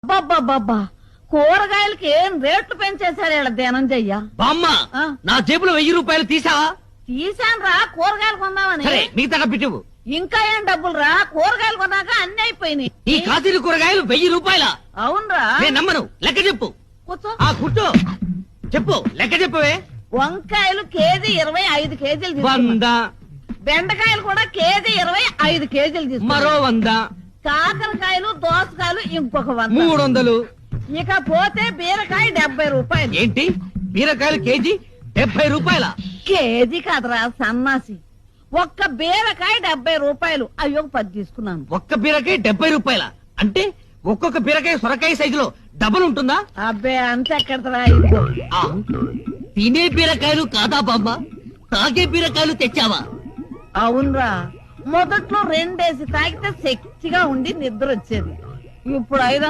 అబ్బబ్బబ్బబ్బా కూరగాయలకి ఏం రేట్లు పెంచేశారు ఇలా ధనంజయ్య. బామ్మ నా జేబులో 1000 రూపాయలు తీసావా? తీసాను రా కూరగాయలు కొందామని. సరే మిగతా పెట్టివు. ఇంకా ఏం డబ్బులు రా కూరగాయలు కొన్నాక అన్ని అయిపోయినాయి. ఈ కాశీలు కూరగాయలు 1000 రూపాయల? అవునరా. నేను నమ్మను. లెక్క చెప్పు. కూర్చో. కూర్చో చెప్పు. లెక్క చెప్పవే. వంకాయలు కేజీ 25 కేజీలు తీసుకున్నా. 100. బెండకాయలు కూడా కేజీ 25 కేజీలు తీసుకున్నా. మరో 100. కాకరకాయలు దోసకాయలు ఇంకొక 100. 300. ఇక పోతే బీరకాయ 70 రూపాయలు. ఏంటి బీరకాయలు కేజీ 70 రూపాయల? కేజీ కాదురా సన్నాసి. ఒక్క బీరకాయ 70 రూపాయలు. అయ్యో 10 తీసుకున్నాను. ఒక్క బీరకాయ 70 రూపాయల అంటే ఒక్కొక్క బీరకాయ సొరకాయ సైజులో డబుల్ ఉంటుందా? అబ్బే అంత ఎక్కడరా. తినే బీరకాయలు కాదా బామ్మ? తాగే బీరకాయలు తెచ్చావా? అవునరా. మొదట్లో 2 తాగితే శక్తిగా ఉండి నిద్ర వచ్చేది. ఇప్పుడు 5